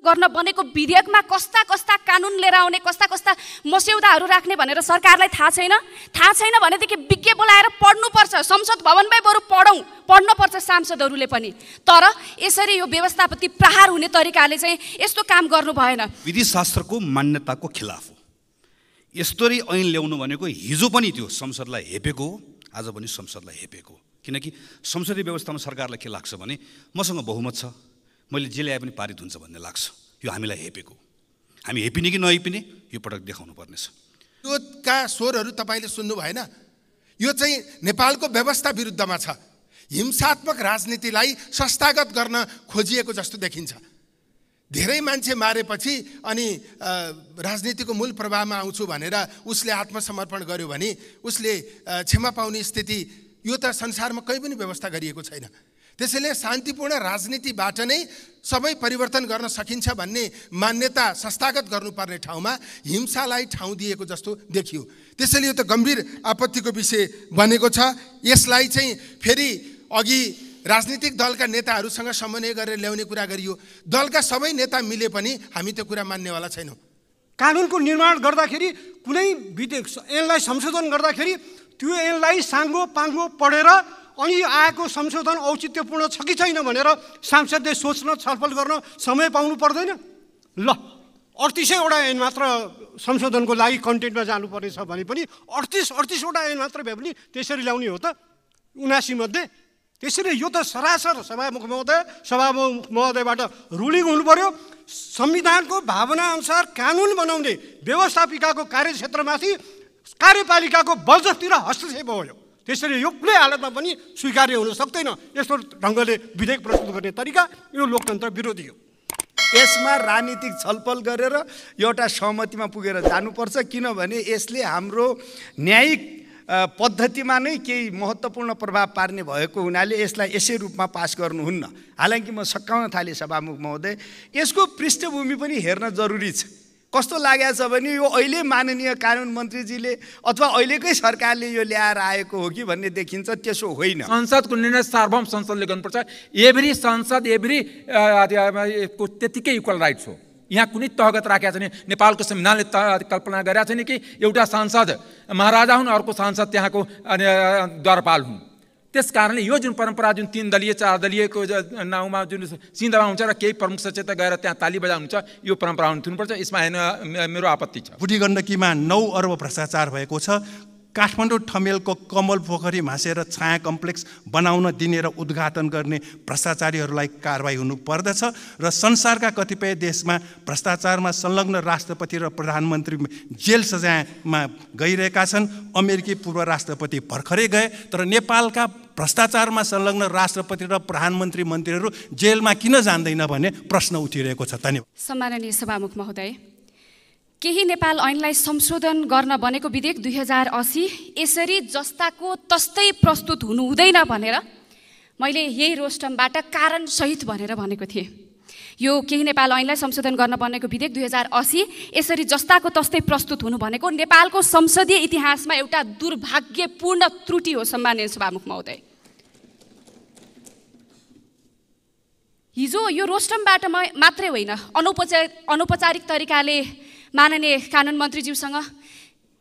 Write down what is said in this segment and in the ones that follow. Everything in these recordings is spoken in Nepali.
गर्न बनेको विधेयकमा कस्ता कस्ता कानुन लिएर आउने, कस्ता कस्ता मस्यौदाहरू राख्ने भनेर सरकारलाई थाहा छैन भनेदेखि विज्ञ बोलाएर पढ्नुपर्छ। संसद भवनमै बरु पढ्नुपर्छ सांसदहरूले पनि। तर यसरी यो व्यवस्थापति प्रहार हुने तरिकाले चाहिँ यस्तो काम गर्नु भएन। विधि शास्त्रको मान्यताको खिलाफ हो यस्तरी ऐन ल्याउनु भनेको। हिजो पनि त्यो संसदलाई हेपेको हो, आज पनि संसदलाई हेपेको हो। किनकि संसदीय व्यवस्थामा सरकारलाई के लाग्छ भने मसँग बहुमत छ, मैले जे ल्याए पनि पारित हुन्छ भन्ने लाग्छ। यो हामीलाई हेपेको। हामी हेपिने कि नहेपिने यो पटक देखाउनु पर्नेछ। यो का स्वरहरू तपाईले सुन्नु भएन? यो चाहिँ नेपालको व्यवस्था विरुद्धमा छ। हिंसात्मक राजनीतिलाई संस्थागत गर्न खोजिएको जस्तो देखिन्छ। धेरै मान्छे मारेपछि अनि राजनीतिको मूल प्रवाहमा आउँछु भनेर उसले आत्मसमर्पण गर्यो भने उसले क्षमा पाउने स्थिति यो त संसारमा कहीँ पनि व्यवस्था गरिएको छैन। त्यसैले शान्तिपूर्ण राजनीतिबाट नै सबै परिवर्तन गर्न सकिन्छ भन्ने मान्यता संस्थागत गर्नुपर्ने ठाउँमा हिंसालाई ठाउँ दिएको जस्तो देखियो। त्यसैले यो त गम्भीर आपत्तिको विषय बनेको छ। यसलाई चाहिँ फेरि अघि राजनीतिक दलका नेताहरूसँग समन्वय गरेर ल्याउने कुरा गरियो। दलका सबै नेता मिले पनि हामी त्यो कुरा मान्नेवाला छैनौँ। कानुनको निर्माण गर्दाखेरि कुनै विधेयक ऐनलाई संशोधन गर्दाखेरि त्यो ऐनलाई साङ्गो पाङ्गो पढेर अनि आएको संशोधन औचित्यपूर्ण छ कि छैन भनेर सांसदले सोच्न छलफल गर्न समय पाउनु पर्दैन। ल 38वटा ऐन मात्र संशोधनको लागि कन्टेन्टमा जानुपर्ने छ भने पनि 38वटा ऐन मात्र भए पनि त्यसरी ल्याउने हो त 79 मध्ये। त्यसैले यो त सरासर सभामुख महोदयबाट रुलिङ हुनु पर्यो। संविधानको भावना अनुसार कानुन बनाउने व्यवस्थापिकाको कार्यक्षेत्रमाथि कार्यपालिकाको बलजफ्ती र हस्तक्षेप हो। त्यसैले यो कुनै हालतमा पनि स्वीकार्य हुन सक्दैन। यस्तो ढङ्गले विधेयक प्रस्तुत गर्ने तरिका यो लोकतन्त्र विरोधी हो। यसमा राजनीतिक छलफल गरेर एउटा सहमतिमा पुगेर जानुपर्छ। किनभने यसले हाम्रो न्यायिक पद्धतिमा नै केही महत्त्वपूर्ण प्रभाव पार्ने भएको हुनाले यसलाई यसै रूपमा पास गर्नुहुन्न। हालांकि म सकाउन थालेँ सभामुख महोदय, यसको पृष्ठभूमि पनि हेर्न जरुरी छ। कस्तो लागेको छ भने यो अहिले माननीय कानुन मन्त्रीजीले अथवा अहिलेकै सरकारले यो ल्याएर आएको हो कि भन्ने देखिन्छ। त्यसो होइन। संसदको निर्णय सार्वभौम संसदले गर्नुपर्छ। एभ्री संसद एभ्री त्यतिकै इक्वल राइट्स हो। यहाँ कुनै तहगत राखेको छैन। नेपालको संविधानले कल्पना गरेका छैन कि एउटा सांसद महाराजा हुन्, अर्को सांसद त्यहाँको द्वारपाल हुन्। त्यस कारणले यो जुन परम्परा जुन 3 दलीय 4 दलीयको नाउँमा जुन सिन्धुमा हुन्छ र केही प्रमुख सचेतक गएर त्यहाँ ताली बजाउनुहुन्छ, यो परम्परा हुनुपर्छ। यसमा मेरो आपत्ति छ। बुढी गण्डकीमा 9 अर्ब भ्रष्टाचार भएको छ। काठमाडौँ ठमेलको कमल पोखरी भाँसेर छाया कम्प्लेक्स बनाउन दिने र उद्घाटन गर्ने भ्रष्टाचारीहरूलाई कारबाही हुनु पर्दछ। र संसारका कतिपय देशमा भ्रष्टाचारमा संलग्न राष्ट्रपति र प्रधानमन्त्री जेल सजायमा गइरहेका छन्। अमेरिकी पूर्व राष्ट्रपति भर्खरै गए, तर नेपालका भ्रष्टाचारमा संलग्न राष्ट्रपति र प्रधानमन्त्री मन्त्रीहरू जेलमा किन जान्दैन भन्ने प्रश्न उठिरहेको छ। धन्यवाद। सम्माननीय सभामुख महोदय, केही नेपाल ऐनलाई संशोधन गर्न बनेको विधेयक 2080 यसरी जस्ताको तस्तै प्रस्तुत हुनु हुँदैन भनेर मैले यही रोस्टमबाट कारण सहित भनेर भनेको थिएँ। यो केही नेपाल ऐनलाई संशोधन गर्न बनेको विधेयक 2080 यसरी जस्ताको तस्तै प्रस्तुत हुनु भनेको नेपालको संसदीय इतिहासमा एउटा दुर्भाग्यपूर्ण त्रुटि हो। सम्माननीय सभामुख महोदय, हिजो यो रोस्टमबाट मात्रै होइन, अनौपचारिक तरिकाले माननीय कानुन मन्त्रीज्यूसँग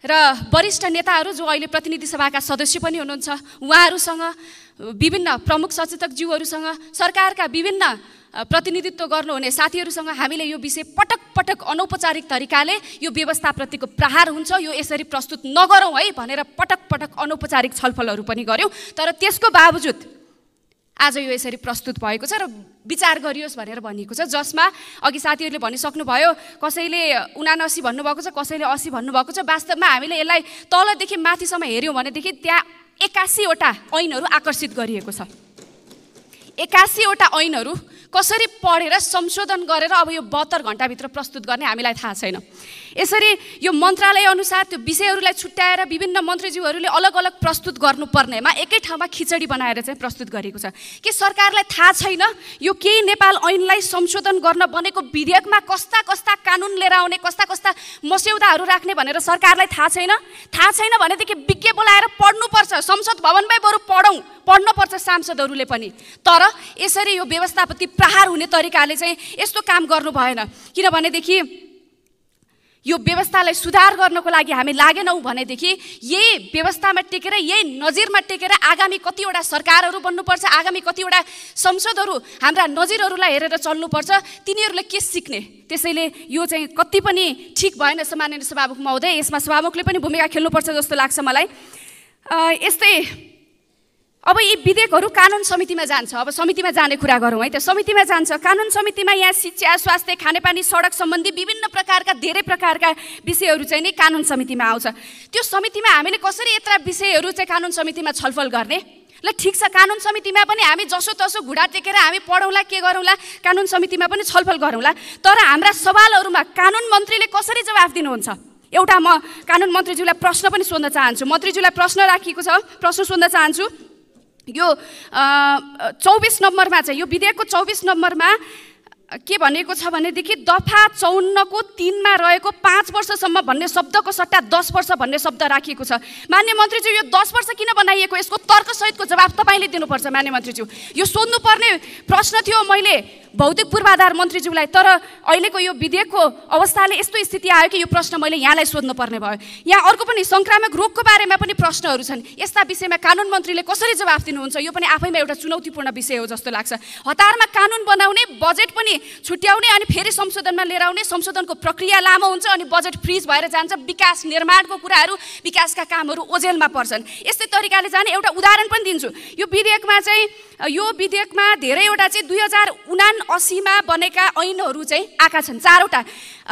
र वरिष्ठ नेताहरू जो अहिले प्रतिनिधि सभाका सदस्य पनि हुनुहुन्छ उहाँहरूसँग, विभिन्न प्रमुख सचेतकज्यूहरूसँग, सरकारका विभिन्न प्रतिनिधित्व गर्नुहुने साथीहरूसँग हामीले यो विषय पटक पटक अनौपचारिक तरिकाले यो व्यवस्थाप्रतिको प्रहार हुन्छ, यो यसरी प्रस्तुत नगरौँ है भनेर पटक पटक अनौपचारिक छलफलहरू पनि गऱ्यौँ। तर त्यसको बावजुद आज यो यसरी प्रस्तुत भएको छ र विचार गरियोस् भनेर भनिएको छ, जसमा अघि साथीहरूले भनिसक्नुभयो, कसैले 79 भन्नुभएको छ, कसैले 80 भन्नुभएको छ। वास्तवमा हामीले यसलाई तलदेखि माथिसम्म हेऱ्यौँ भनेदेखि त्यहाँ 81वटा ऐनहरू आकर्षित गरिएको छ। 81वटा ऐनहरू कसरी पढेर संशोधन गरेर अब यो 72 घण्टाभित्र प्रस्तुत गर्ने हामीलाई थाहा छैन। यसरी यो मन्त्रालय अनुसार त्यो विषयहरूलाई छुट्याएर विभिन्न मन्त्रीज्यूहरूले अलग अलग प्रस्तुत गर्नुपर्नेमा एकै ठाउँमा खिचडी बनाएर चाहिँ प्रस्तुत गरेको छ। के सरकारलाई थाहा छैन यो केही नेपाल ऐनलाई संशोधन गर्न बनेको विधेयकमा कस्ता कस्ता कानुन लिएर आउने, कस्ता कस्ता मस्यौदाहरू राख्ने भनेर सरकारलाई थाहा छैन? थाहा छैन भनेदेखि विज्ञ बोलाएर पढ्नुपर्छ, संसद भवनमै बरु पढ्नुपर्छ सांसदहरूले पनि। तर यसरी यो व्यवस्थापति प्रहार हुने तरिकाले चाहिँ यस्तो काम गर्नु भएन। किनभनेदेखि यो व्यवस्थालाई सुधार गर्नको लागि हामी लागेनौँ भनेदेखि यही व्यवस्थामा टेकेर, यही नजिरमा टेकेर आगामी कतिवटा सरकारहरू बन्नुपर्छ, आगामी कतिवटा संसदहरू हाम्रा नजिरहरूलाई हेरेर चल्नुपर्छ। तिनीहरूले के सिक्ने? त्यसैले यो चाहिँ कति पनि ठिक भएन माननीय सभामुख महोदय। यसमा सभामुखले पनि भूमिका खेल्नुपर्छ जस्तो लाग्छ मलाई। यस्तै अब यी विधेयकहरू कानुन समितिमा जान्छ। अब समितिमा जाने कुरा गरौँ है। त्यो समितिमा जान्छ, कानुन समितिमा यहाँ शिक्षा, स्वास्थ्य, खानेपानी, सडक सम्बन्धी विभिन्न प्रकारका धेरै प्रकारका विषयहरू चाहिँ नि कानुन समितिमा आउँछ। त्यो समितिमा हामीले कसरी यत्र विषयहरू चाहिँ कानुन समितिमा छलफल गर्ने? ल ठिक छ, कानुन समितिमा पनि हामी जसोतसो घुँडा टेकेर हामी पढौँला, के गरौँला, कानुन समितिमा पनि छलफल गरौँला। तर हाम्रा सवालहरूमा कानुन मन्त्रीले कसरी जवाफ दिनुहुन्छ? एउटा म कानुन मन्त्रीज्यूलाई प्रश्न पनि सोध्न चाहन्छु। मन्त्रीज्यूलाई प्रश्न राखिएको छ, प्रश्न सोध्न चाहन्छु। यो 24 नम्बरमा चाहिँ यो विधेयकको 24 नम्बरमा के भनेको छ भनेदेखि दफा 54 को 3 मा रहेको 5 वर्षसम्म भन्ने शब्दको सट्टा 10 वर्ष भन्ने शब्द राखिएको छ। मान्य मन्त्रीज्यू, यो 10 वर्ष किन बनाइएको? यसको तर्कसहितको जवाफ तपाईँले दिनुपर्छ मान्य मन्त्रीज्यू। यो सोध्नुपर्ने प्रश्न थियो मैले भौतिक पूर्वाधार मन्त्रीज्यूलाई। तर अहिलेको यो विधेयकको अवस्थाले यस्तो स्थिति आयो कि यो प्रश्न मैले यहाँलाई सोध्नुपर्ने भयो। यहाँ अर्को पनि संक्रामक रोगको बारेमा पनि प्रश्नहरू छन्। यस्ता विषयमा कानुन मन्त्रीले कसरी जवाफ दिनुहुन्छ? यो पनि आफैमा एउटा चुनौतीपूर्ण विषय हो जस्तो लाग्छ। हतारमा कानुन बनाउने, बजेट पनि छुट्याउने अनि फेरि संशोधनमा लिएर आउने, संशोधनको प्रक्रिया लामो हुन्छ अनि बजेट फ्रिज भएर जान्छ। विकास निर्माणको कुराहरू, विकासका कामहरू ओझेलमा पर्छन्। यस्तै तरिकाले जाने एउटा उदाहरण पनि दिन्छु। यो विधेयकमा धेरैवटा चाहिँ 2079 मा बनेका ऐनहरू चाहिँ आएका छन्। 4वटा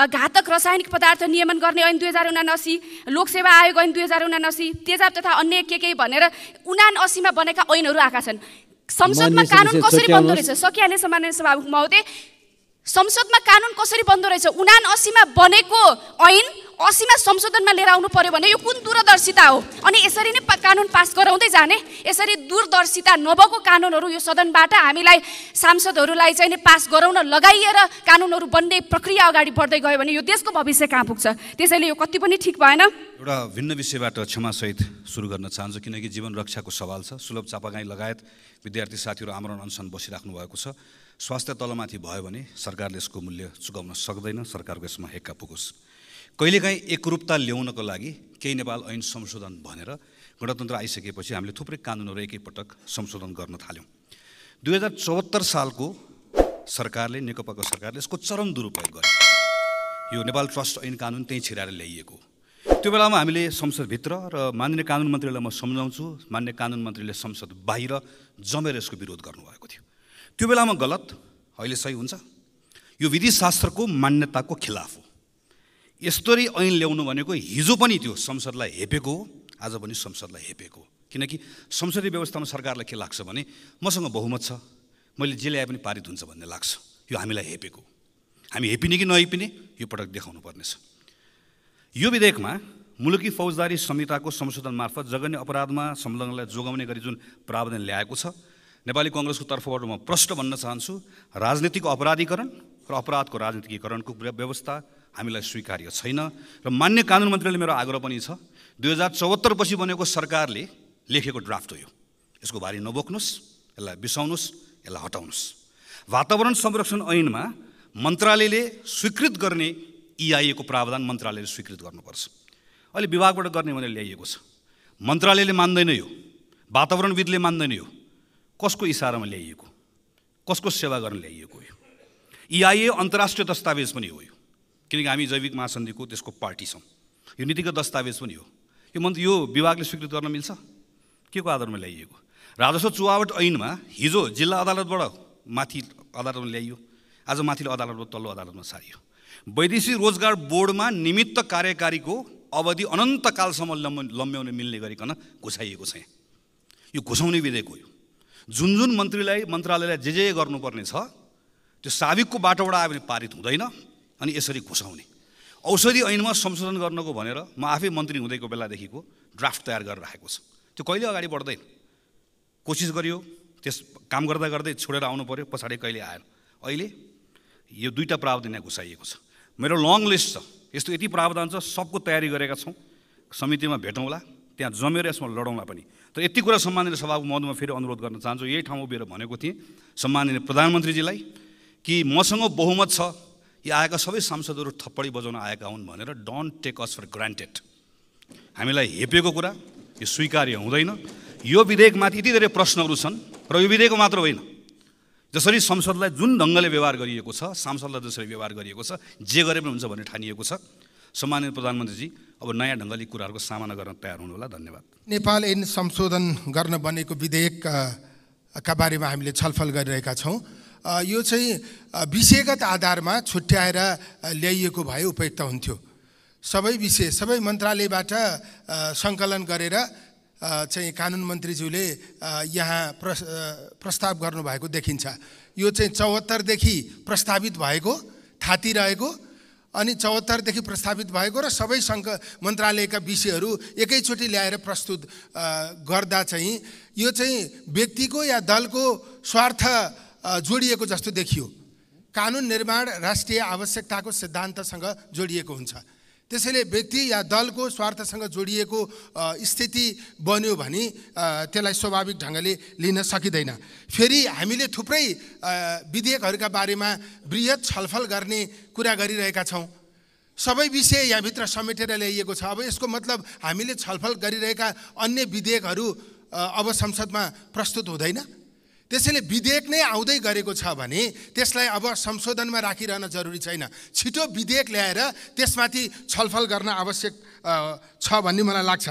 घातक रासायनिक पदार्थ नियमन गर्ने ऐन 2079, लोकसेवा आयोग ऐन 2079, तेजाब तथा अन्य के भनेर 79 मा बनेका ऐनहरू आएका छन्। संसदमा कानुन कसरी बन्दो रहेछ? सकिहाल्ने सामान्य सभामुख महोदय, संसदमा कानुन कसरी बन्दो रहेछ? 79 मा बनेको ऐन 80 मा संशोधनमा लिएर आउनु पर्यो भने यो कुन दूरदर्शिता हो? अनि यसरी नै कानुन पास गराउँदै जाने, यसरी दूरदर्शिता नभएको कानुनहरू यो सदनबाट हामीलाई सांसदहरूलाई चाहिँ नि पास गराउन लगाइएर कानुनहरू बन्ने प्रक्रिया अगाडि बढ्दै गयो भने यो देशको भविष्य कहाँ पुग्छ? त्यसैले यो कति पनि ठिक भएन। एउटा भिन्न विषयबाट क्षमासहित सुरु गर्न चाहन्छु, किनकि जीवन रक्षाको सवाल छ। सुलभ चापागाई लगायत विद्यार्थी साथीहरू आमरण अनसन बसिराख्नु भएको छ। स्वास्थ्य तलमाथि भयो भने सरकारले यसको मूल्य चुकाउन सक्दैन। सरकारको यसमा हेक्का पुगोस्। कहिलेकाहीँ एकरूपता ल्याउनको लागि केही नेपाल ऐन संशोधन भनेर गणतन्त्र आइसकेपछि हामीले थुप्रै कानुनहरू एकैपटक संशोधन गर्न थाल्यौँ। 2074 सालको सरकारले, नेकपाको सरकारले यसको चरम दुरुपयोग गर्यो। यो नेपाल ट्रस्ट ऐन कानुन त्यहीँ छिराएर ल्याइएको। त्यो बेलामा हामीले संसदभित्र र माननीय कानुन मन्त्रीलाई म सम्झाउँछु, मान्य कानुन मन्त्रीले संसद बाहिर जमेर यसको विरोध गर्नुभएको थियो। त्यो बेलामा गलत, अहिले सही हुन्छ। यो विधिशास्त्रको मान्यताको खिलाफ हो। यस्तरी ऐन ल्याउनु भनेको हिजो पनि त्यो संसदलाई हेपेको हो, आज पनि संसदलाई हेपेको हो। किनकि संसदीय व्यवस्थामा सरकारलाई के लाग्छ भने मसँग बहुमत छ, मैले जे ल्याए पनि पारित हुन्छ भन्ने लाग्छ। यो हामीलाई हेपेको। हामी हेपिने कि नहेपिने यो पटक देखाउनु पर्नेछ। यो विधेयकमा मुलुकी फौजदारी संहिताको संशोधन मार्फत जघन्य अपराधमा संलग्नलाई जोगाउने गरी जुन प्रावधान ल्याएको छ, नेपाली कांग्रेसको तर्फबाट म प्रश्न भन्न चाहन्छु, राजनीतिक अपराधीकरण र अपराधको राजनीतिकीकरणको व्यवस्था हामीलाई स्वीकार्य छैन। र मान्य कानुन मन्त्रीले मेरो आग्रह पनि छ, 2074 पछि बनेको सरकारले लेखेको ड्राफ्ट हो यो, यसको भारी नबोक्नुहोस्, यसलाई बिसाउनुहोस्, यसलाई हटाउनुहोस्। वातावरण संरक्षण ऐनमा मन्त्रालयले स्वीकृत गर्ने EIA को प्रावधान मन्त्रालयले स्वीकृत गर्नुपर्छ। अहिले विभागबाट गर्ने भनेर ल्याइएको छ। मन्त्रालयले मान्दैन, यो वातावरणविदले मान्दैन। यो कसको इसारामा ल्याइएको, कसको सेवा गर्न ल्याइएको यो? EIA अन्तर्राष्ट्रिय दस्तावेज पनि हो यो, किनकि हामी जैविक महासन्धिको त्यसको पार्टी छौँ। यो नीतिगत दस्तावेज पनि हो। यो विभागले स्वीकृत गर्न मिल्छ? के को आधारमा ल्याइएको? राजस्व चुहावट ऐनमा हिजो जिल्ला अदालतबाट माथि अदालतमा ल्याइयो, आज माथिल्लो अदालतबाट तल्लो अदालतमा सारियो। वैदेशिक रोजगार बोर्डमा निमित्त कार्यकारीको अवधि अनन्तकालसम्म लम्ब्याउन मिल्ने गरिकन घुसाइएको छ। यो घुसाउने विधेयक हो। जुन जुन मन्त्रालयलाई जे गर्नुपर्ने छ त्यो साविकको बाटोबाट आयो भने पारित हुँदैन, अनि यसरी घुसाउने। औषधि ऐनमा संशोधन गर्नको भनेर म आफै मन्त्री हुँदैको बेलादेखिको ड्राफ्ट तयार गरेर राखेको छ। त्यो कहिले अगाडि बढ्दैन। कोसिस गरियो, त्यस काम गर्दा गर्दै छोडेर आउनु पर्यो, पछाडि कहिले आएन। अहिले यो दुईटा प्रावधान यहाँ घुसाइएको छ। मेरो लङ लिस्ट छ, यस्तो यति प्रावधान छ, सबको तयारी गरेका छौँ। समितिमा भेटौँला, त्यहाँ जमेर यसमा लडौँला पनि। तर यति कुरा सम्माननीय सभाको महोदयमा फेरि अनुरोध गर्न चाहन्छु। यही ठाउँमा उभिएर भनेको थिएँ सम्माननीय प्रधानमन्त्रीजीलाई कि मसँग बहुमत छ, यी आएका सबै सांसदहरू थप्पडी बजाउन आएका हुन् भनेर don't take us for granted. हामीलाई हेपेको कुरा यो स्वीकार्य हुँदैन। यो विधेयकमाथि यति धेरै प्रश्नहरू छन् र यो विधेयक मात्र होइन, जसरी संसदलाई जुन ढङ्गले व्यवहार गरिएको छ, सांसदलाई जसरी व्यवहार गरिएको छ, जे गरे पनि हुन्छ भन्ने ठानिएको छ। सम्माननीय प्रधानमन्त्रीजी अब नयाँ ढङ्गले कुराहरूको सामना गर्न तयार हुनुहोला। धन्यवाद। नेपाल ऐन संशोधन गर्न बनेको विधेयकका बारेमा हामीले छलफल गरिरहेका छौँ। यो चाहिँ विषयगत आधारमा छुट्याएर ल्याइएको भए उपयुक्त हुन्थ्यो। सबै विषय सबै मन्त्रालयबाट सङ्कलन गरेर चाहिँ कानुन मन्त्रीज्यूले यहाँ प्रस्ताव गर्नुभएको देखिन्छ। यो चाहिँ 74 देखि प्रस्तावित भएको थातिरहेको, अनि 74 देखि प्रस्तावित भएको र सबै मन्त्रालयका विषयहरू एकैचोटि ल्याएर प्रस्तुत गर्दा चाहिँ यो चाहिँ व्यक्तिको या दलको स्वार्थ जोडिएको जस्तो देखियो। कानुन निर्माण राष्ट्रिय आवश्यकताको सिद्धान्तसँग जोडिएको हुन्छ। त्यसैले व्यक्ति या दलको स्वार्थसँग जोडिएको स्थिति बन्यो भने त्यसलाई स्वाभाविक ढङ्गले लिन सकिँदैन। फेरि हामीले थुप्रै विधेयकहरूका बारेमा बृहत छलफल गर्ने कुरा गरिरहेका छौँ। सबै विषय यहाँभित्र समेटेर ल्याइएको छ। अब यसको मतलब हामीले छलफल गरिरहेका अन्य विधेयकहरू अब संसदमा प्रस्तुत हुँदैन। त्यसैले विधेयक नै आउँदै गरेको छ भने त्यसलाई अब संशोधनमा राखिरहन जरुरी छैन। छिटो विधेयक ल्याएर त्यसमाथि छलफल गर्न आवश्यक छ भन्ने मलाई लाग्छ।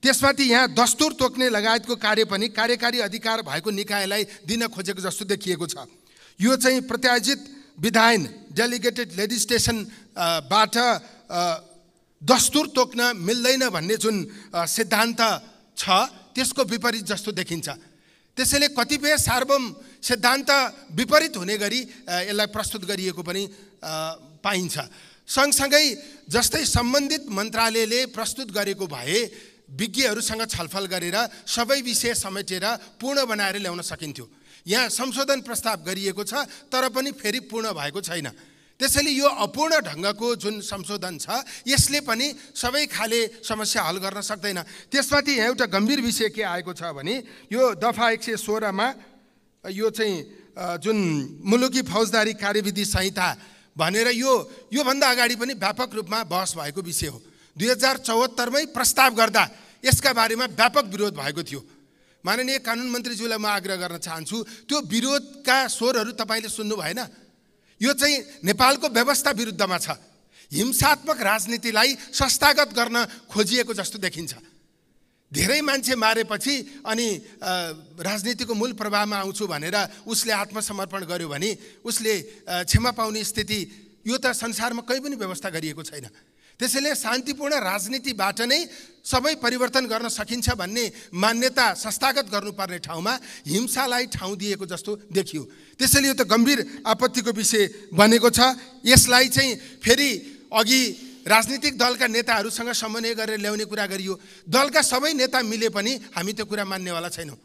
त्यसमाथि यहाँ दस्तुर तोक्ने लगायतको कार्य पनि कार्यकारी अधिकार भएको निकायलाई दिन खोजेको जस्तो देखिएको छ। यो चाहिँ प्रत्याजित विधायन डेलिगेटेड लेजिस्लेसनबाट दस्तुर तोक्न मिल्दैन भन्ने जुन सिद्धान्त छ त्यसको विपरीत जस्तो देखिन्छ। त्यसैले कतिपय सार्वभौम सिद्धान्त विपरीत हुने गरी यसलाई प्रस्तुत गरिएको पनि पाइन्छ। सँगसँगै जस्तै सम्बन्धित मन्त्रालयले प्रस्तुत गरेको भए विज्ञहरूसँग छलफल गरेर सबै विषय समेटेर पूर्ण बनाएर ल्याउन सकिन्थ्यो। यहाँ संशोधन प्रस्ताव गरिएको छ तर पनि फेरि पूर्ण भएको छैन। त्यसैले यो अपूर्ण ढङ्गको जुन संशोधन छ यसले पनि सबै खाले समस्या हल गर्न सक्दैन। त्यसमाथि यहाँ एउटा गम्भीर विषय के आएको छ भने यो दफा 116मा यो चाहिँ जुन मुलुकी फौजदारी कार्यविधि संहिता भनेर योभन्दा अगाडि पनि व्यापक रूपमा बहस भएको विषय हो। 2074मै प्रस्ताव गर्दा यसका बारेमा व्यापक विरोध भएको थियो। माननीय कानुन मन्त्रीज्यूलाई म आग्रह गर्न चाहन्छु, त्यो विरोधका स्वरहरू तपाईँले सुन्नु भएन। यो चाहिँ नेपालको व्यवस्था विरुद्धमा छ। हिंसात्मक राजनीतिलाई संस्थागत गर्न खोजिएको जस्तो देखिन्छ। धेरै मान्छे मारेपछि अनि राजनीतिको मूल प्रवाहमा आउँछु भनेर उसले आत्मसमर्पण गर्यो भने उसले क्षमा पाउने स्थिति यो त संसारमा कहीँ पनि व्यवस्था गरिएको छैन। त्यसैले शान्तिपूर्ण राजनीतिबाट नै सबै परिवर्तन गर्न सकिन्छ भन्ने मान्यता संस्थागत गर्नुपर्ने ठाउँमा हिंसालाई ठाउँ दिएको जस्तो देखियो। त्यसैले यो त गम्भीर आपत्तिको विषय बनेको छ। यसलाई चाहिँ फेरि अघि राजनीतिक दलका नेताहरूसँग समन्वय गरेर ल्याउने कुरा गरियो। दलका सबै नेता मिले पनि हामी त्यो कुरा मान्नेवाला छैनौँ।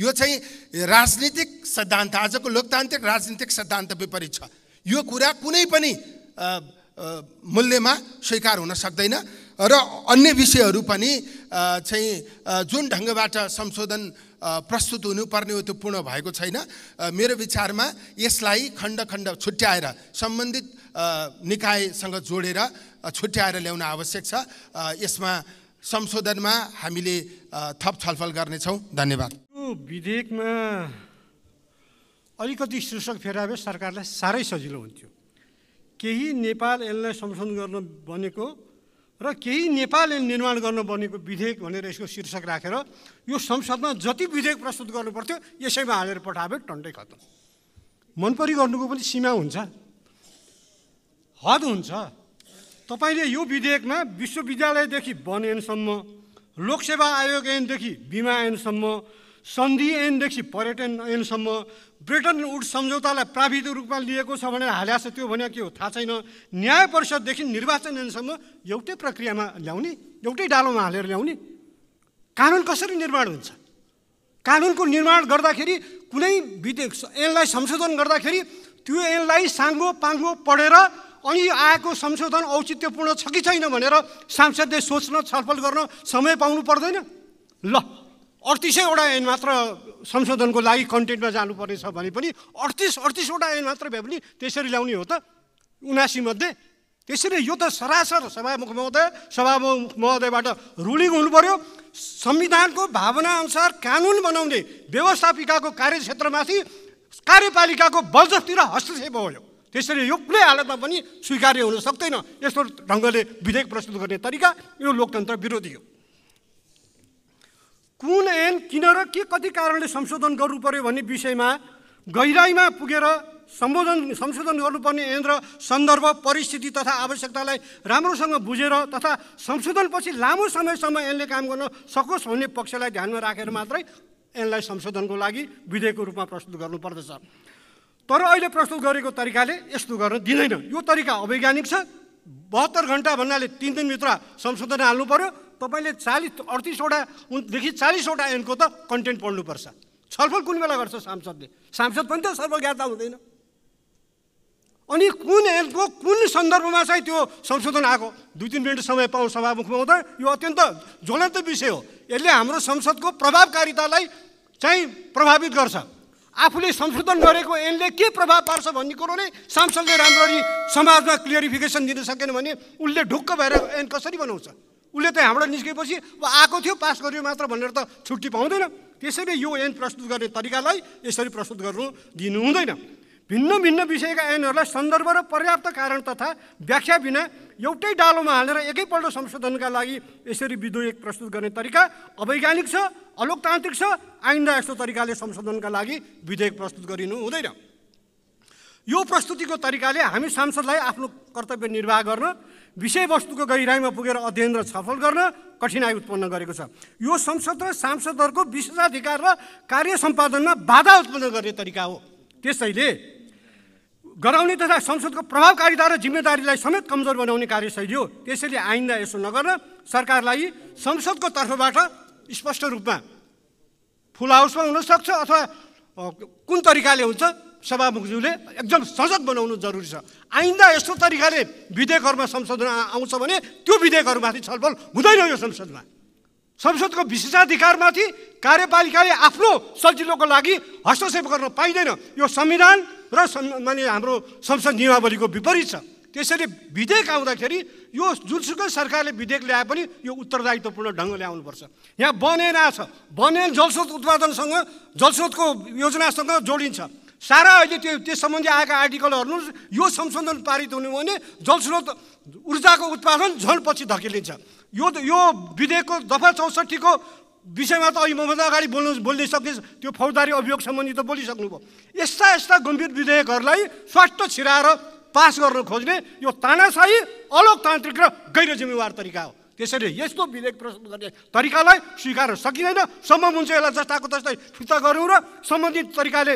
यो चाहिँ राजनीतिक सिद्धान्त, आजको लोकतान्त्रिक राजनीतिक सिद्धान्त विपरीत छ। यो कुरा कुनै पनि मूल्यमा स्वीकार हुन सक्दैन र अन्य विषयहरू पनि चाहिँ जुन ढङ्गबाट संशोधन प्रस्तुत हुनुपर्ने हो त्यो पूर्ण भएको छैन। मेरो विचारमा यसलाई खण्ड खण्ड छुट्याएर सम्बन्धित निकायसँग जोडेर छुट्याएर ल्याउन आवश्यक छ। यसमा संशोधनमा हामीले थप छलफल गर्नेछौँ। धन्यवाद। यो विधेयकमा अलिकति शीर्षक फेराए सरकारलाई साह्रै सजिलो हुन्थ्यो। केही नेपाल ऐनलाई संशोधन गर्न बनेको र केही नेपाल ऐन निर्माण गर्न बनेको विधेयक भनेर यसको शीर्षक राखेर यो संसदमा जति विधेयक प्रस्तुत गर्नुपर्थ्यो यसैमा हालेर पठाए टन्डै खतम। मनपरी गर्नुको पनि सीमा हुन्छ, हद हुन्छ। तपाईँले यो विधेयकमा विश्वविद्यालयदेखि वन ऐनसम्म, लोकसेवा आयोग ऐनदेखि बिमा ऐनसम्म, सन्धि ऐनदेखि पर्यटन ऐनसम्म ब्रिटन वुड्स सम्झौतालाई प्राविधिक रूपमा लिएको छ भनेर हालेको छ, त्यो भने के हो थाहा छैन। न्याय परिषददेखि निर्वाचन ऐनसम्म एउटै प्रक्रियामा ल्याउने, एउटै डालोमा हालेर ल्याउने। कानुन कसरी निर्माण हुन्छ? कानुनको निर्माण गर्दाखेरि कुनै विधेयक ऐनलाई संशोधन गर्दाखेरि त्यो ऐनलाई साङ्गो पाङ्गो पढेर अनि आएको संशोधन औचित्यपूर्ण छ कि छैन भनेर सांसदले सोच्न छलफल गर्न समय पाउनु पर्दैन? ल 38वटा ऐन मात्र संशोधनको लागि कन्टेन्टमा जानुपर्ने छ भने पनि 38वटा ऐन मात्र भए पनि त्यसरी ल्याउने हो त 79 मध्ये? त्यसरी यो त सरासर सभामुख महोदयबाट रुलिङ हुनु पर्यो। संविधानको भावना अनुसार कानुन बनाउने व्यवस्थापिकाको कार्यक्षेत्रमाथि कार्यपालिकाको बलजफ्ती र हस्तक्षेप हो। त्यसरी यो कुनै हालतमा पनि स्वीकार्य हुन सक्दैन। यस्तो ढङ्गले विधेयक प्रस्तुत गर्ने तरिका यो लोकतन्त्र विरोधी हो। कुन ऐन किन र के कति कारणले संशोधन गर्नु पर्यो भन्ने विषयमा गहिराइमा पुगेर संशोधन गर्नुपर्ने ऐन र सन्दर्भ परिस्थिति तथा आवश्यकतालाई राम्रोसँग बुझेर तथा संशोधनपछि लामो समयसम्म ऐनले काम गर्न सकोस् भन्ने पक्षलाई ध्यानमा राखेर मात्रै ऐनलाई संशोधनको लागि विधेयकको रूपमा प्रस्तुत गर्नुपर्दछ। तर अहिले प्रस्तुत गरेको तरिकाले यस्तो गर्न दिँदैन। यो तरिका अवैज्ञानिक छ। 72 घण्टा भन्नाले 3 दिनभित्र संशोधन हाल्नु पर्यो। तपाईँले 38वटादेखि 40वटा ऐनको त कन्टेन्ट पढ्नुपर्छ। छलफल कुन बेला गर्छ सांसदले? सांसद पनि त सर्वज्ञता हुँदैन। अनि कुन ऐनको कुन सन्दर्भमा चाहिँ त्यो संशोधन आएको 2-3 मिनट समय पाउँ सभामुख महोदय, यो अत्यन्त ज्वलन्त विषय हो। यसले हाम्रो संसदको प्रभावकारितालाई चाहिँ प्रभावित गर्छ। आफूले संशोधन गरेको ऐनले के प्रभाव पार्छ भन्ने कुरो नै सांसदले राम्ररी समाजमा क्लियरिफिकेसन दिन सकेन भने उसले ढुक्क भएर ऐन कसरी बनाउँछ? उसले त हाम्रो निस्केपछि आएको थियो पास गर्यो मात्र भनेर त छुट्टी पाउँदैन। त्यसैले यो ऐन प्रस्तुत गर्ने तरिकालाई यसरी प्रस्तुत गर्नु दिनु हुँदैन। भिन्न भिन्न विषयका ऐनहरूलाई सन्दर्भ र पर्याप्त कारण तथा व्याख्या बिना एउटै डालोमा हालेर एकैपल्ट संशोधनका लागि यसरी विधेयक प्रस्तुत गर्ने तरिका अवैज्ञानिक छ, अलोकतान्त्रिक छ। आइन्दा यस्तो तरिकाले संशोधनका लागि विधेयक प्रस्तुत गरिनु हुँदैन। यो प्रस्तुतिको तरिकाले हामी सांसदलाई आफ्नो कर्तव्य निर्वाह गर्न, विषयवस्तुको गहिराइमा पुगेर अध्ययन र छलफल गर्न कठिनाइ उत्पन्न गरेको छ। यो संसद र सांसदहरूको विशेषाधिकार र कार्य सम्पादनमा बाधा उत्पन्न गर्ने तरिका हो। त्यसैले गराउने तथा संसदको प्रभावकारिता र जिम्मेदारीलाई समेत कमजोर बनाउने कार्यशैली हो। त्यसैले आइन्दा यसो नगर्न सरकारलाई संसदको तर्फबाट स्पष्ट रूपमा फुल हाउसमा हुनसक्छ अथवा कुन तरिकाले हुन्छ सभामुखज्यूले एकदम सजग बनाउनु जरुरी छ। आइन्दा यस्तो तरिकाले विधेयकहरूमा संशोधन आउँछ भने त्यो विधेयकहरूमाथि छलफल हुँदैन। यो संसदमा संसदको विशेषाधिकारमाथि कार्यपालिकाले आफ्नो सजिलोको लागि हस्तक्षेप गर्न पाइँदैन। यो संविधान र हाम्रो संसद नियमावलीको विपरीत छ। त्यसैले विधेयक आउँदाखेरि यो जुनसुकै सरकारले विधेयक ल्याए पनि यो उत्तरदायित्वपूर्ण ढङ्गले आउनुपर्छ। यहाँ बनेन छ, बनेन जलस्रोत उत्पादनसँग जलस्रोतको योजनासँग जोडिन्छ। सारा अहिले त्यस सम्बन्धी आएका आर्टिकलहरू यो संशोधन पारित हुनु भने जलस्रोत ऊर्जाको उत्पादन झन् पछि धकेलिन्छ। यो विधेयकको दफा 64 को विषयमा त अहिले मभन्दा अगाडि बोल्न सक्ने त्यो फौजदारी अभियोग सम्बन्धी त बोलिसक्नुभयो। यस्ता गम्भीर विधेयकहरूलाई स्वाट छिराएर पास गर्न खोज्ने यो तानाशाही, अलोकतान्त्रिक र गैर जिम्मेवार तरिका हो। त्यसैले यस्तो विधेयक प्रस्तुत गर्ने तरिकालाई स्वीकार्न सकिँदैन। सम्म हुन्छ यसलाई जस्ताको तस्तै फिर्ता गरौँ र सम्बन्धित तरिकाले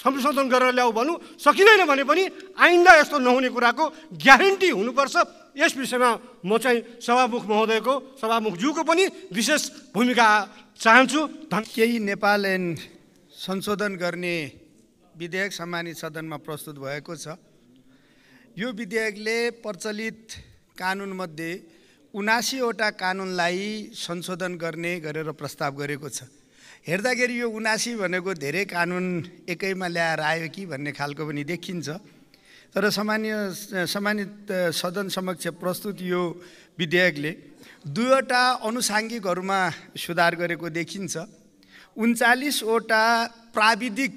संशोधन गरेर ल्याऊ भन्नु सकिँदैन भने पनि आइन्दा यस्तो नहुने कुराको ग्यारेन्टी हुनुपर्छ। यस विषयमा म चाहिँ सभामुखज्यूको पनि विशेष भूमिका चाहन्छु। केही नेपाल ऐन संशोधन गर्ने विधेयक सम्मानित सदनमा प्रस्तुत भएको छ। यो विधेयकले प्रचलित कानुनमध्ये 79वटा कानुनलाई संशोधन गर्ने गरेर प्रस्ताव गरेको छ। हेर्दाखेरि यो 79 भनेको धेरै कानुन एकैमा ल्याएर आयो कि भन्ने खालको पनि देखिन्छ। तर सम्मानित सदन समक्ष प्रस्तुत यो विधेयकले 2वटा अनुसाङ्गिकहरूमा सुधार गरेको देखिन्छ। 39वटा प्राविधिक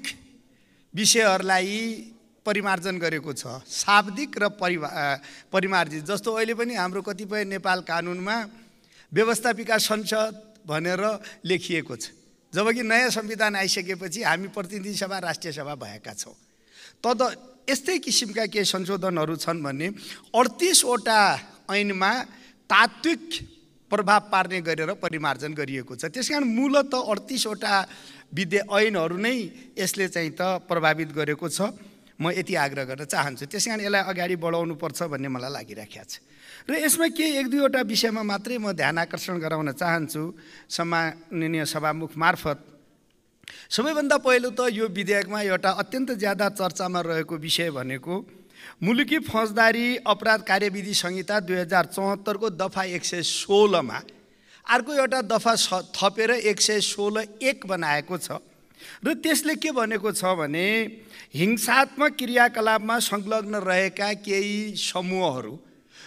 विषयहरूलाई परिमार्जन गरेको छ, शाब्दिक र परिमार्जित। जस्तो अहिले पनि हाम्रो कतिपय नेपाल कानुनमा व्यवस्थापिका संसद भनेर लेखिएको छ, जबकि नयाँ संविधान आइसकेपछि हामी प्रतिनिधि सभा राष्ट्रिय सभा भएका छौँ। यस्तै किसिमका केही संशोधनहरू छन् भने 38वटा ऐनमा तात्विक प्रभाव पार्ने गरेर परिमार्जन गरिएको छ। त्यसकारण मूलत 38वटा ऐनहरू नै यसले चाहिँ त प्रभावित गरेको छ। म यति आग्रह गर्न चाहन्छु। त्यसै कारण यसलाई अगाडि बढाउनुपर्छ भन्ने मलाई लागिराखेको छ। र यसमा केही 1-2वटा विषयमा मात्रै म ध्यान आकर्षण गराउन चाहन्छु सम्माननीय सभामुख मार्फत। सबैभन्दा पहिलो त यो विधेयकमा एउटा अत्यन्त ज्यादा चर्चामा रहेको विषय भनेको मुलुकी फौजदारी अपराध कार्यविधि संहिता 2074 को दफा 116 मा अर्को एउटा दफा थपेर 116(1) बनाएको छ। र त्यसले के भनेको छ भने हिंसात्मक क्रियाकलापमा संलग्न रहेका केही समूहहरू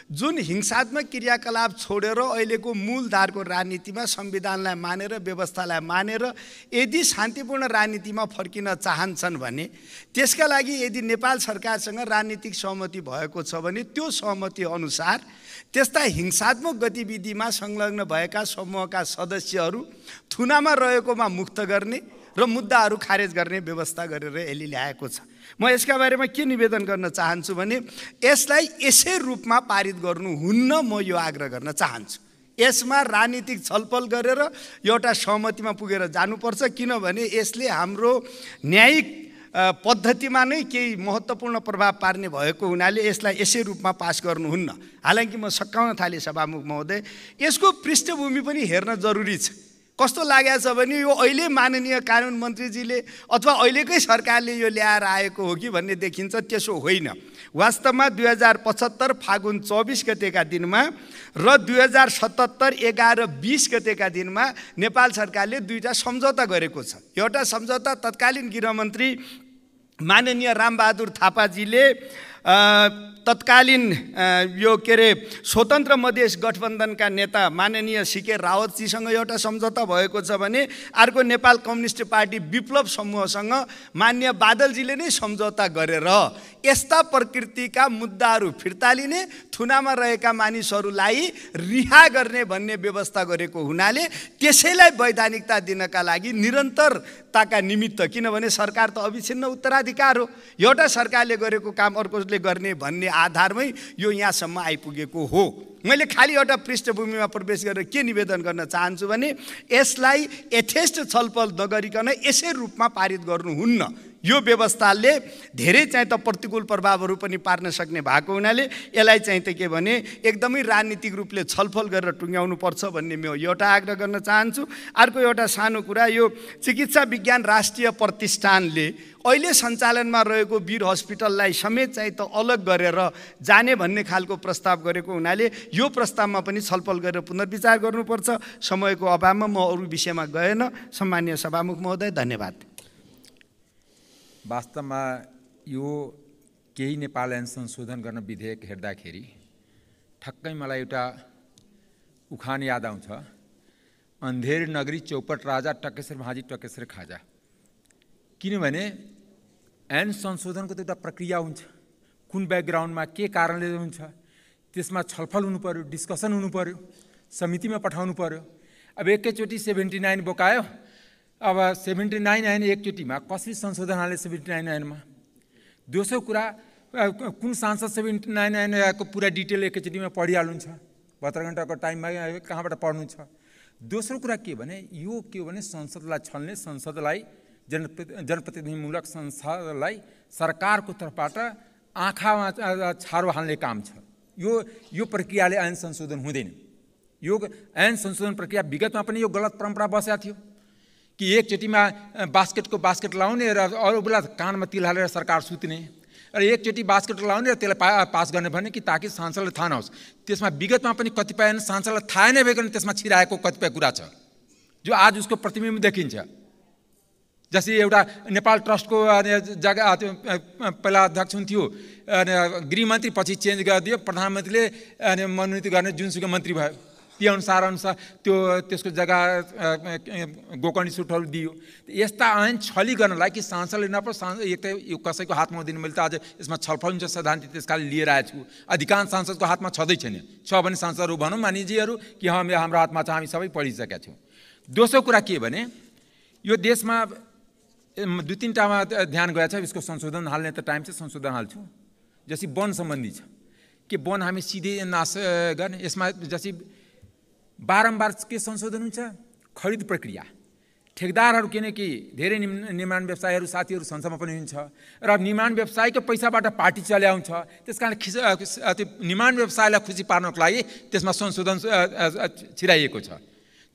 जुन हिंसात्मक क्रियाकलाप छोडेर अहिलेको मूलधारको राजनीतिमा संविधानलाई मानेर व्यवस्थालाई मानेर यदि शान्तिपूर्ण राजनीतिमा फर्किन चाहन्छन् भने त्यसका लागि यदि नेपाल सरकारसँग राजनीतिक सहमति भएको छ भने त्यो सहमति अनुसार त्यस्ता हिंसात्मक गतिविधिमा संलग्न भएका समूहका सदस्यहरू थुनामा रहेकोमा मुक्त गर्ने र मुद्दाहरू खारेज गर्ने व्यवस्था गरेर यसले ल्याएको छ। म यसका बारेमा के निवेदन गर्न चाहन्छु भने यसलाई यसै रूपमा पारित गर्नुहुन्न, म यो आग्रह गर्न चाहन्छु। यसमा राजनीतिक छलफल गरेर एउटा सहमतिमा पुगेर जानुपर्छ, किनभने यसले हाम्रो न्यायिक पद्धतिमा नै केही महत्त्वपूर्ण प्रभाव पार्ने भएको हुनाले यसलाई यसै रूपमा पास गर्नुहुन्न। हालांकि म सकाउन थालेँ सभामुख महोदय, यसको पृष्ठभूमि पनि हेर्न जरुरी छ। कस्तो लागेको छ भने यो अहिले माननीय कानुन मन्त्रीजीले अथवा अहिलेकै सरकारले यो ल्याएर आएको हो कि भन्ने देखिन्छ, त्यसो होइन। वास्तवमा 2075 फागुन 24 गतेका दिनमा र 2077 11-20 गतेका दिनमा नेपाल सरकारले दुईटा सम्झौता गरेको छ। एउटा सम्झौता तत्कालीन गृहमन्त्री माननीय रामबहादुर थापाजीले तत्कालीन यो के अरे स्वतन्त्र मधेस गठबन्धनका नेता माननीय सीके रावतजीसँग एउटा सम्झौता भएको छ भने अर्को नेपाल कम्युनिस्ट पार्टी विप्लव समूहसँग माननीय बादलजीले नै सम्झौता गरेर यस्ता प्रकृतिका मुद्दाहरू फिर्ता लिने, थुनामा रहेका मानिसहरूलाई रिहा गर्ने भन्ने व्यवस्था गरेको हुनाले त्यसैलाई वैधानिकता दिनका लागि निरन्तरताका निमित्त, किनभने सरकार त अविच्छिन्न उत्तराधिकार हो, एउटा सरकारले गरेको काम अर्कोले गर्ने भन्ने आधारमै यो यहाँसम्म आइपुगेको हो। मैले खाली एउटा पृष्ठभूमिमा प्रवेश गरेर के निवेदन गर्न चाहन्छु भने यसलाई यथेष्ट छलफल नगरिकन यसै रूपमा पारित गर्नुहुन्न। यो व्यवस्थाले धेरै चाहिँ त प्रतिकूल प्रभावहरू पनि पार्न सक्ने भएको हुनाले यसलाई चाहिँ त के भने एकदमै राजनीतिक रूपले छलफल गरेर टुङ्ग्याउनु पर्छ भन्ने म एउटा आग्रह गर्न चाहन्छु। अर्को एउटा सानो कुरा, यो चिकित्सा विज्ञान राष्ट्रिय प्रतिष्ठानले अहिले सञ्चालनमा रहेको वीर हस्पिटललाई समेत चाहिँ त अलग गरेर जाने भन्ने खालको प्रस्ताव गरेको हुनाले यो प्रस्तावमा पनि छलफल गरेर पुनर्विचार गर्नुपर्छ। समयको अभावमा म अरू विषयमा गएन। सम्माननीय सभामुख महोदय, धन्यवाद। वास्तवमा यो केही नेपाल ऐन संशोधन गर्न विधेयक हेर्दाखेरि ठक्कै मलाई एउटा उखान याद आउँछ, अन्धेर नगरी चौपट राजा टकेश्वर भाँजी टकेश्वर खाजा। किनभने ऐन संशोधनको त एउटा प्रक्रिया हुन्छ, कुन ब्याकग्राउन्डमा के कारणले हुन्छ, त्यसमा छलफल हुनु पर्यो, डिस्कसन हुनु पर्यो, समितिमा पठाउनु पर्यो। अब एकैचोटि 79 बोकायो, अब 79 आएन एकचोटिमा, कसरी संशोधन हाले 79 आएनमा? दोस्रो कुरा, कुन सांसद 79 आएन आएको पुरा डिटेल एकैचोटिमा पढिहाल्नुहुन्छ, 72 घण्टाको टाइममा कहाँबाट पढ्नुहुन्छ? दोस्रो कुरा के भने यो के हो भने संसदलाई छल्ने, संसदलाई जनप्रतिनिधिमूलक संस्थालाई सरकारको तर्फबाट आँखामा छारो हाल्ने काम छ। यो प्रक्रियाले ऐन संशोधन हुँदैन। यो ऐन संशोधन प्रक्रिया विगतमा पनि यो गलत परम्परा बसेको थियो कि एकचोटिमा बास्केट लाउने र अरू बेला कानमा तिल हालेर सरकार सुत्ने, र एकचोटि बास्केट लाउने र त्यसलाई पास गर्ने भने कि ताकि सांसदलाई थाहा नहोस्। त्यसमा विगतमा पनि कतिपय सांसदलाई थाहा नै भइकन त्यसमा छिराएको कतिपय कुरा छ जो आज उसको प्रतिबिम्ब देखिन्छ। जस्तै एउटा नेपाल ट्रस्टको जग्गा पहिला अध्यक्ष हुन्थ्यो गृहमन्त्री, पछि चेन्ज गरिदियो, प्रधानमन्त्रीले मनोनित गर्ने जुनसुकै मन्त्री भयो, त्यो अनुसार त्यसको जग्गा गोकर्णी सुटहरू दियो। यस्ता ऐन छली गर्नलाई कि सांसदले एक त यो कसैको हातमा हुँदैन। मैले त आज यसमा छलफल हुन्छ सैद्धान्तिक त्यसकाले लिएर आएको छु। अधिकांश सांसदको हातमा छँदै छैन, छ भने सांसदहरू भनौँ मानिजीहरू कि हाम्रो हातमा छ, हामी सबै पढिसकेका छौँ। दोस्रो कुरा के भने यो देशमा 2-3टामा ध्यान गएको छ, यसको संशोधन हाल्ने त टाइम चाहिँ संशोधन हाल्छु। जस्तै वन सम्बन्धी छ कि वन हामी सिधै नाश गर्ने, यसमा जस्तै बारम्बार के संशोधन हुन्छ, खरिद प्रक्रिया ठेकदारहरू किनकि धेरै निर्माण व्यवसायहरू साथीहरू संसदमा पनि हुन्छ र निर्माण व्यवसायको पैसाबाट पार्टी चल्याउँछ। त्यसकारण निर्माण व्यवसायलाई खुसी पार्नको लागि त्यसमा संशोधन छिराइएको छ।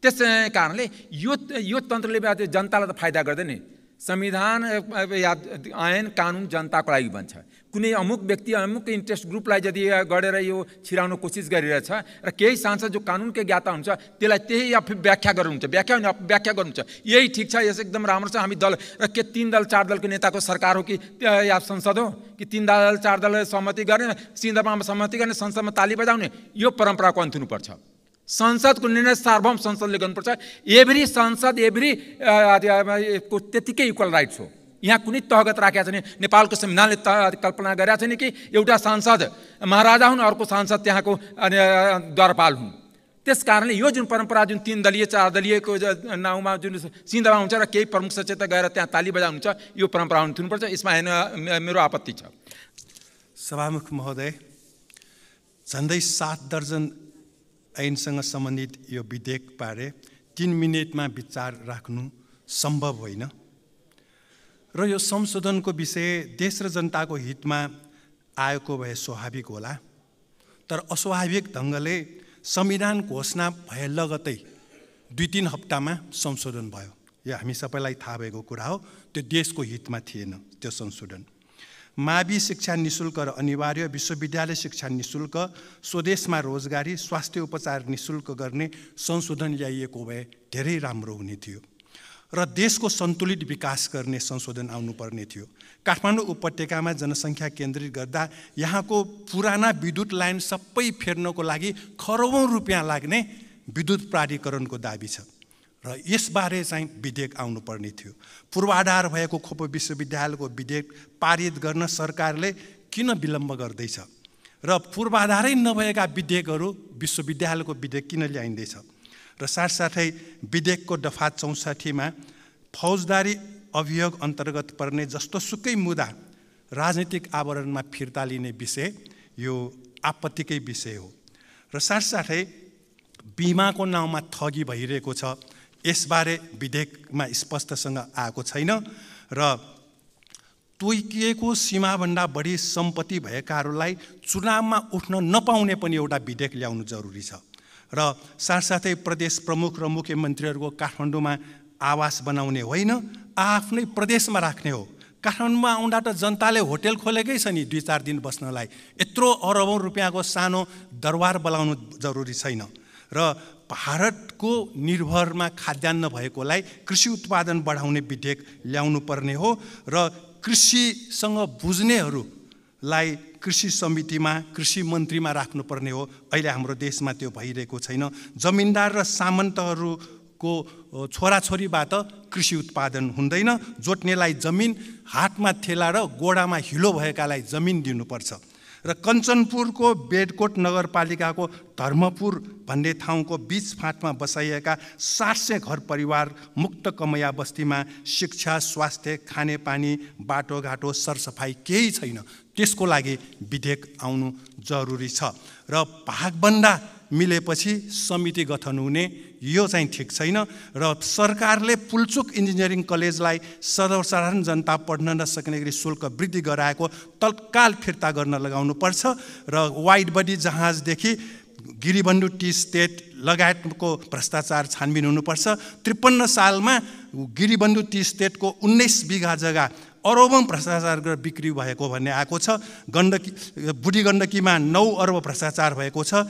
त्यस कारणले यो तन्त्रले जनतालाई त फाइदा गर्दैन। संविधान या ऐन कानुन जनताको लागि बन्छ। कुनै अमुक व्यक्ति अमुक इन्ट्रेस्ट ग्रुपलाई यदि गरेर यो छिराउन कोसिस गरिरहेछ र केही सांसद जो कानुनकै ज्ञाता हुन्छ त्यसलाई त्यही व्याख्या गर्नुहुन्छ, व्याख्या गर्नुहुन्छ यही ठिक छ, यस एकदम राम्रो छ, हामी दल र के 3 दल 4 दलको नेताको सरकार हो कि या संसद हो कि 3 दल 4 दल सहमति गर्ने, सिन्धुलीमा सहमति गर्ने, संसदमा ताली बजाउने, यो परम्पराको अन्त हुनुपर्छ। संसदको निर्णय सार्वभौम संसदले गर्नुपर्छ। एभ्री संसद एभ्री को त्यतिकै इक्वल राइट्स हो। यहाँ कुनै तहगत राखेको छैन। नेपालको संविधानले कल्पना गरेका छैन कि एउटा सांसद महाराजा हुन्, अर्को सांसद त्यहाँको द्वारपाल हुन्। त्यस कारणले यो जुन परम्परा जुन 3 दलीय 4 दलीयको नाउँमा जुन सिन्धुमा हुन्छ र केही प्रमुख सचेतक गएर त्यहाँ ताली बजाउनुहुन्छ, यो परम्परा हुनुपर्छ। यसमा मेरो आपत्ति छ। सभामुख महोदय, झन्डै 7 दर्जन ऐनसँग सम्बन्धित यो विधेयकबारे 3 मिनेटमा विचार राख्नु सम्भव होइन र यो संशोधनको विषय देश र जनताको हितमा आएको भए स्वाभाविक होला। तर अस्वाभाविक ढङ्गले संविधान घोषणा भए लगतै 2-3 हप्तामा संशोधन भयो। यो हामी सबैलाई थाहा भएको कुरा हो। त्यो देशको हितमा थिएन त्यो संशोधन। मावि शिक्षा निशुल्क र अनिवार्य, विश्वविद्यालय शिक्षा निशुल्क, स्वदेशमा रोजगारी, स्वास्थ्य उपचार निशुल्क गर्ने संशोधन ल्याइएको भए धेरै राम्रो हुने थियो र देशको सन्तुलित विकास गर्ने संशोधन आउनुपर्ने थियो। काठमाडौँ उपत्यकामा जनसङ्ख्या केन्द्रित गर्दा यहाँको पुराना विद्युत लाइन सबै फेर्नको लागि खरबौँ रुपियाँ लाग्ने विद्युत प्राधिकरणको दाबी छ र यसबारे चाहिँ विधेयक आउनुपर्ने थियो। पूर्वाधार भएको खोप विश्वविद्यालयको विधेयक पारित गर्न सरकारले किन विलम्ब गर्दैछ र पूर्वाधारै नभएका विधेयकहरू विश्वविद्यालयको विधेयक किन ल्याइँदैछ र साथसाथै विधेयकको दफा 64मा फौजदारी अभियोग अन्तर्गत पर्ने जस्तो सुकै मुद्दा राजनीतिक आवरणमा फिर्ता लिने विषय यो आपत्तिकै विषय हो र साथसाथै बिमाको नाउँमा ठगी भइरहेको छ। यसबारे विधेयकमा स्पष्टसँग आएको छैन र तोकिएको सीमाभन्दा बढी सम्पत्ति भएकाहरूलाई चुनावमा उठ्न नपाउने पनि एउटा विधेयक ल्याउनु जरुरी छ र साथसाथै प्रदेश प्रमुख र मुख्यमन्त्रीहरूको काठमाडौँमा आवास बनाउने होइन, आफ्नै प्रदेशमा राख्ने हो। काठमाडौँमा आउँदा त जनताले होटेल खोलेकै छ नि 2-4 दिन बस्नलाई। यत्रो अरबौँ रुपियाँको सानो दरबार बनाउनु जरुरी छैन र भारतको निर्भरमा खाद्यान्न भएकोलाई कृषि उत्पादन बढाउने विधेयक ल्याउनु पर्ने हो र कृषिसँग बुझ्नेहरूलाई कृषि समितिमा, कृषि मन्त्रीमा राख्नुपर्ने हो। अहिले हाम्रो देशमा त्यो भइरहेको छैन। जमिनदार र सामन्तहरूको छोराछोरीबाट कृषि उत्पादन हुँदैन। जोत्नेलाई जमिन, हातमा थेला र गोडामा हिलो भएकालाई जमिन दिनुपर्छ र कञ्चनपुरको बेडकोट नगरपालिकाको धर्मपुर भन्ने ठाउँको बीच फाँटमा बसाइएका 700 घर परिवार मुक्त कमैया बस्तीमा शिक्षा, स्वास्थ्य, खानेपानी, बाटोघाटो, सरसफाइ केही छैन। त्यसको लागि विधेयक आउनु जरुरी छ र भागभन्दा मिलेपछि समिति गठन हुने, यो चाहिँ ठिक छैन र सरकारले पुल्चोक इन्जिनियरिङ कलेजलाई सर्वसाधारण जनता पढ्न नसक्ने गरी शुल्क वृद्धि गराएको तत्काल फिर्ता गर्न लगाउनुपर्छ र वाइड बडी जहाजदेखि गिरिबन्धु टी स्टेट लगायतको भ्रष्टाचार छानबिन हुनुपर्छ। 53 सालमा गिरिबन्धु टी स्टेटको 19 बिघा जग्गा अरबौँ भ्रष्टाचार गरेर बिक्री भएको भन्ने आएको छ। बुढी गण्डकीमा 9 अर्ब भ्रष्टाचार भएको छ।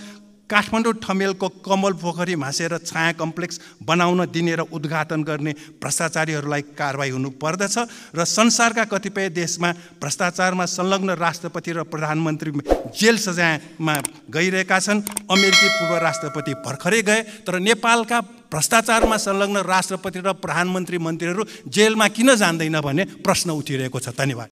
काठमाडौँ ठमेलको कमल पोखरी भाँसेर छाया कम्प्लेक्स बनाउन दिने र उद्घाटन गर्ने भ्रष्टाचारीहरूलाई कारबाही हुनु पर्दछ र संसारका कतिपय देशमा भ्रष्टाचारमा संलग्न राष्ट्रपति र प्रधानमन्त्री जेल सजायमा गइरहेका छन्। अमेरिकी पूर्व राष्ट्रपति भर्खरै गए, तर नेपालका भ्रष्टाचारमा संलग्न राष्ट्रपति र प्रधानमन्त्री मन्त्रीहरू जेलमा किन जान्दैन भन्ने प्रश्न उठिरहेको छ। धन्यवाद।